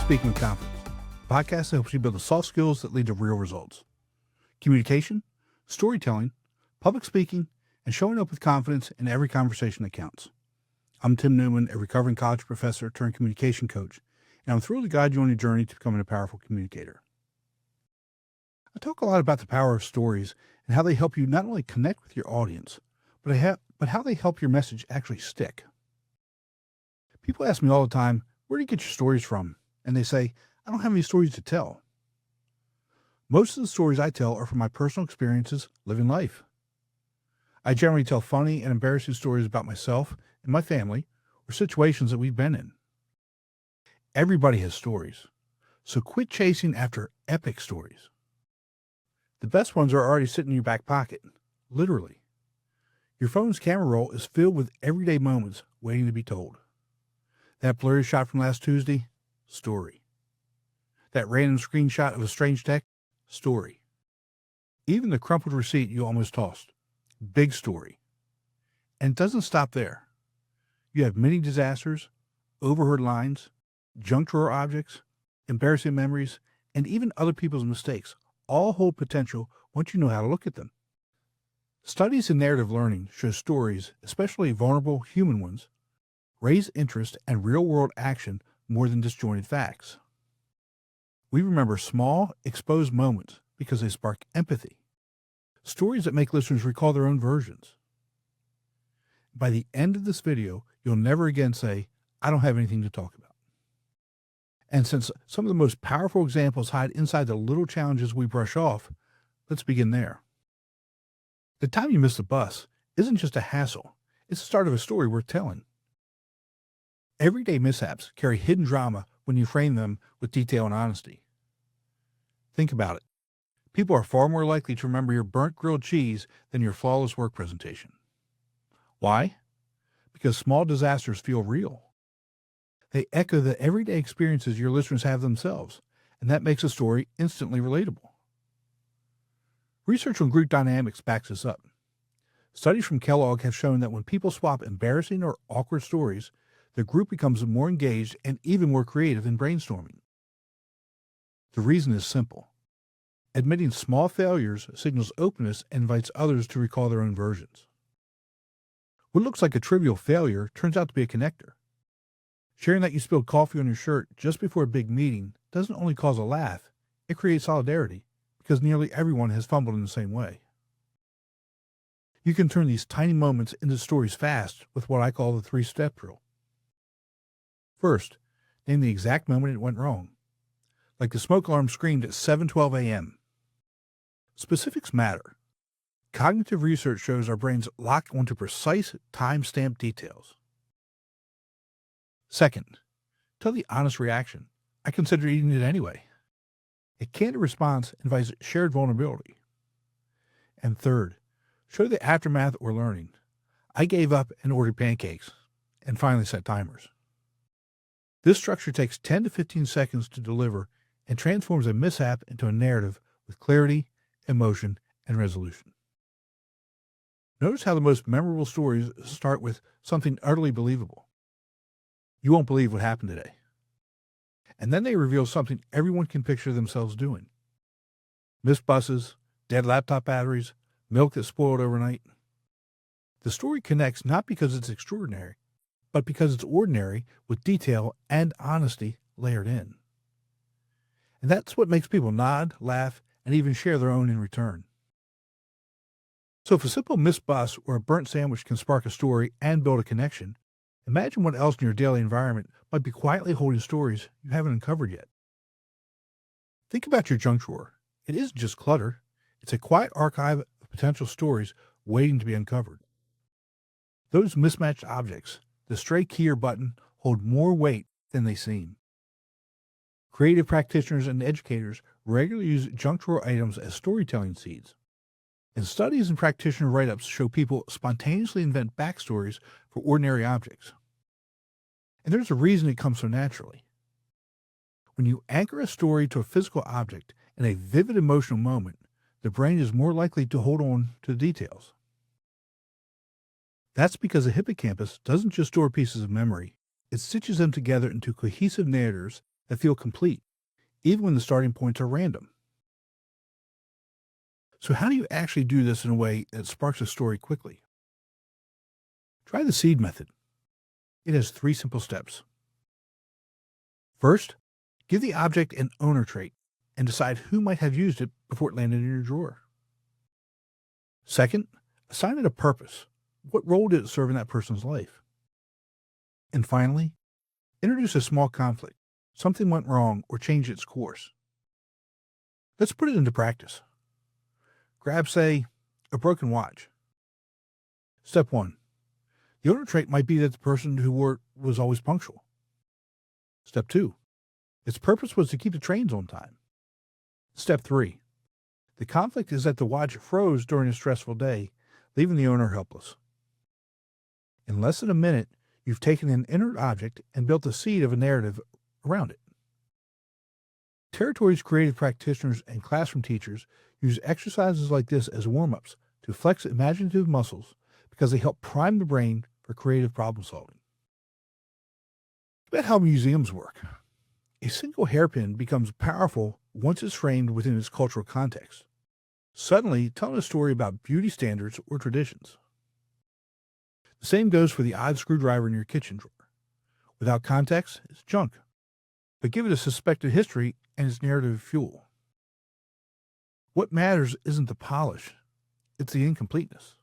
Speaking with Confidence, a podcast that helps you build the soft skills that lead to real results. Communication, storytelling, public speaking, and showing up with confidence in every conversation that counts. I'm Tim Newman, a recovering college professor turned communication coach, and I'm thrilled to guide you on your journey to becoming a powerful communicator. I talk a lot about the power of stories and how they help you not only connect with your audience, but how they help your message actually stick. People ask me all the time, where do you get your stories from? And they say, I don't have any stories to tell. Most of the stories I tell are from my personal experiences living life. I generally tell funny and embarrassing stories about myself and my family or situations that we've been in. Everybody has stories, so quit chasing after epic stories. The best ones are already sitting in your back pocket, literally. Your phone's camera roll is filled with everyday moments waiting to be told. That blurry shot from last Tuesday, story. That random screenshot of a strange text, story. Even the crumpled receipt you almost tossed, big story. And it doesn't stop there. You have many disasters, overheard lines, junk drawer objects, embarrassing memories, and even other people's mistakes all hold potential once you know how to look at them. Studies in narrative learning show stories, especially vulnerable human ones, raise interest and real-world action more than disjointed facts. We remember small, exposed moments because they spark empathy. Stories that make listeners recall their own versions. By the end of this video, you'll never again say, I don't have anything to talk about. And since some of the most powerful examples hide inside the little challenges we brush off, let's begin there. The time you miss the bus isn't just a hassle. It's the start of a story worth telling. Everyday mishaps carry hidden drama when you frame them with detail and honesty. Think about it. People are far more likely to remember your burnt grilled cheese than your flawless work presentation. Why? Because small disasters feel real. They echo the everyday experiences your listeners have themselves, and that makes a story instantly relatable. Research on group dynamics backs this up. Studies from Kellogg have shown that when people swap embarrassing or awkward stories, the group becomes more engaged and even more creative in brainstorming. The reason is simple. Admitting small failures signals openness and invites others to recall their own versions. What looks like a trivial failure turns out to be a connector. Sharing that you spilled coffee on your shirt just before a big meeting doesn't only cause a laugh, it creates solidarity because nearly everyone has fumbled in the same way. You can turn these tiny moments into stories fast with what I call the 3-step drill. First, name the exact moment it went wrong. Like the smoke alarm screamed at 7:12 a.m. Specifics matter. Cognitive research shows our brains lock onto precise, time-stamped details. Second, tell the honest reaction. I considered eating it anyway. A candid response invites shared vulnerability. And third, show the aftermath or learning. I gave up and ordered pancakes, and finally set timers. This structure takes 10 to 15 seconds to deliver and transforms a mishap into a narrative with clarity, emotion, and resolution. Notice how the most memorable stories start with something utterly believable. You won't believe what happened today. And then they reveal something everyone can picture themselves doing. Missed buses, dead laptop batteries, milk that spoiled overnight. The story connects not because it's extraordinary, but because it's ordinary with detail and honesty layered in. And that's what makes people nod, laugh, and even share their own in return. So if a simple missed bus or a burnt sandwich can spark a story and build a connection, imagine what else in your daily environment might be quietly holding stories you haven't uncovered yet. Think about your junk drawer. It isn't just clutter. It's a quiet archive of potential stories waiting to be uncovered. Those mismatched objects, the stray key or button, hold more weight than they seem. Creative practitioners and educators regularly use junk drawer items as storytelling seeds. And studies and practitioner write-ups show people spontaneously invent backstories for ordinary objects. And there's a reason it comes so naturally. When you anchor a story to a physical object in a vivid emotional moment, the brain is more likely to hold on to the details. That's because the hippocampus doesn't just store pieces of memory, it stitches them together into cohesive narratives that feel complete, even when the starting points are random. So how do you actually do this in a way that sparks a story quickly? Try the seed method. It has 3 simple steps. First, give the object an owner trait and decide who might have used it before it landed in your drawer. Second, assign it a purpose. What role did it serve in that person's life? And finally, introduce a small conflict. Something went wrong or changed its course. Let's put it into practice. Grab, say, a broken watch. Step 1. The owner trait might be that the person who wore it was always punctual. Step 2. Its purpose was to keep the trains on time. Step 3. The conflict is that the watch froze during a stressful day, leaving the owner helpless. In less than a minute, you've taken an inert object and built the seed of a narrative around it. Territory's creative practitioners and classroom teachers use exercises like this as warm-ups to flex imaginative muscles because they help prime the brain for creative problem solving. About how museums work. A single hairpin becomes powerful once it's framed within its cultural context, suddenly telling a story about beauty standards or traditions. The same goes for the odd screwdriver in your kitchen drawer. Without context, it's junk. But give it a suspected history and its narrative fuel. What matters isn't the polish, it's the incompleteness.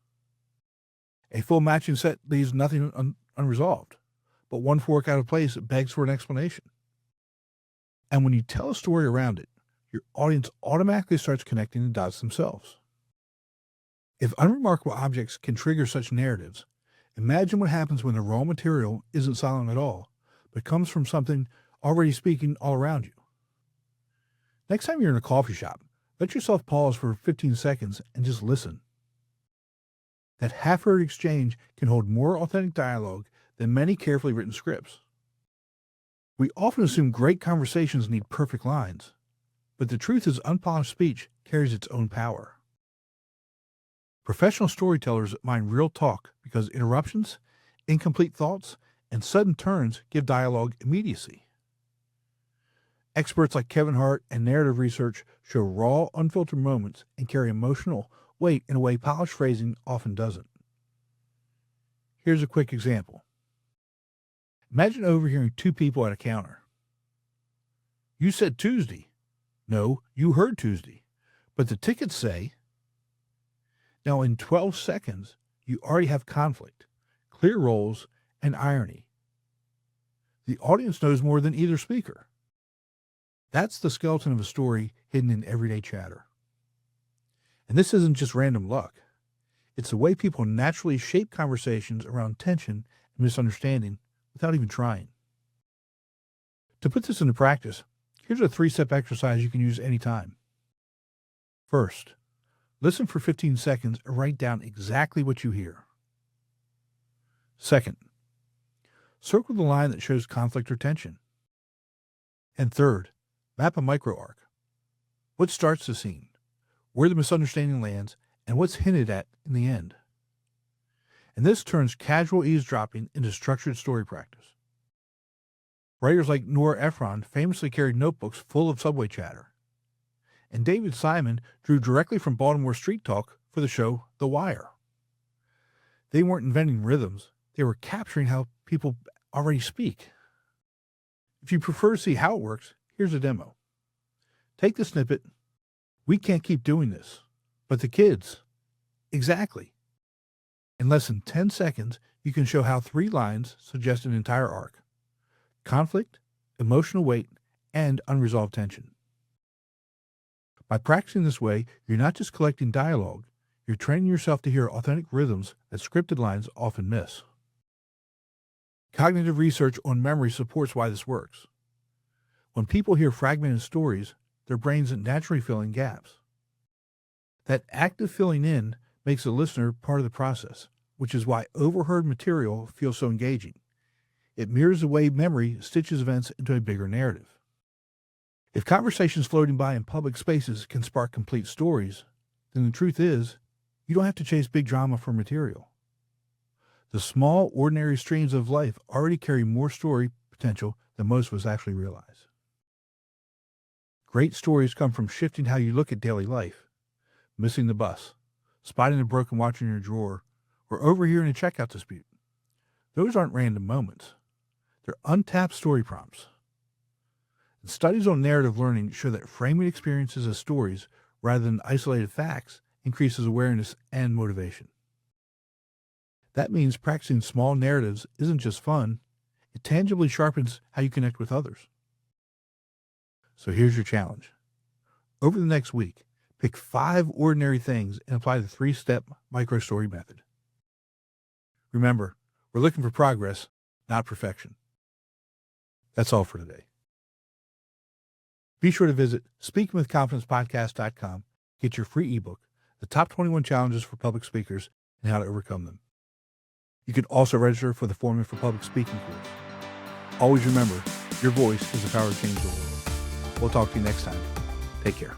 A full matching set leaves nothing unresolved, but one fork out of place begs for an explanation. And when you tell a story around it, your audience automatically starts connecting the dots themselves. If unremarkable objects can trigger such narratives, imagine what happens when the raw material isn't silent at all, but comes from something already speaking all around you. Next time you're in a coffee shop, let yourself pause for 15 seconds and just listen. That half-heard exchange can hold more authentic dialogue than many carefully written scripts. We often assume great conversations need perfect lines, but the truth is unpolished speech carries its own power. Professional storytellers mind real talk because interruptions, incomplete thoughts, and sudden turns give dialogue immediacy. Experts like Kevin Hart and narrative research show raw, unfiltered moments and carry emotional weight in a way polished phrasing often doesn't. Here's a quick example. Imagine overhearing 2 people at a counter. You said Tuesday. No, you heard Tuesday. But the tickets say. Now in 12 seconds, you already have conflict, clear roles, and irony. The audience knows more than either speaker. That's the skeleton of a story hidden in everyday chatter. And this isn't just random luck. It's the way people naturally shape conversations around tension and misunderstanding without even trying. To put this into practice, here's a 3-step exercise you can use anytime. First, listen for 15 seconds and write down exactly what you hear. Second, circle the line that shows conflict or tension. And third, map a micro arc. What starts the scene, where the misunderstanding lands, and what's hinted at in the end. And this turns casual eavesdropping into structured story practice. Writers like Nora Ephron famously carried notebooks full of subway chatter. And David Simon drew directly from Baltimore street talk for the show The Wire. They weren't inventing rhythms, they were capturing how people already speak. If you prefer to see how it works, here's a demo. Take the snippet, "We can't keep doing this, but the kids." Exactly. In less than 10 seconds, you can show how 3 lines suggest an entire arc. Conflict, emotional weight, and unresolved tension. By practicing this way, you're not just collecting dialogue, you're training yourself to hear authentic rhythms that scripted lines often miss. Cognitive research on memory supports why this works. When people hear fragmented stories, their brains naturally fill in gaps. That active filling in makes the listener part of the process, which is why overheard material feels so engaging. It mirrors the way memory stitches events into a bigger narrative. If conversations floating by in public spaces can spark complete stories, then the truth is, you don't have to chase big drama for material. The small, ordinary streams of life already carry more story potential than most of us actually realize. Great stories come from shifting how you look at daily life, missing the bus, spotting a broken watch in your drawer, or overhearing a checkout dispute. Those aren't random moments. They're untapped story prompts. And studies on narrative learning show that framing experiences as stories rather than isolated facts increases awareness and motivation. That means practicing small narratives isn't just fun, it tangibly sharpens how you connect with others. So here's your challenge. Over the next week, pick 5 ordinary things and apply the 3-step micro-story method. Remember, we're looking for progress, not perfection. That's all for today. Be sure to visit speakingwithconfidencepodcast.com to get your free ebook, The Top 21 Challenges for Public Speakers and How to Overcome Them. You can also register for the Forming for Public Speaking course. Always remember, your voice is the power to change the world. We'll talk to you next time. Take care.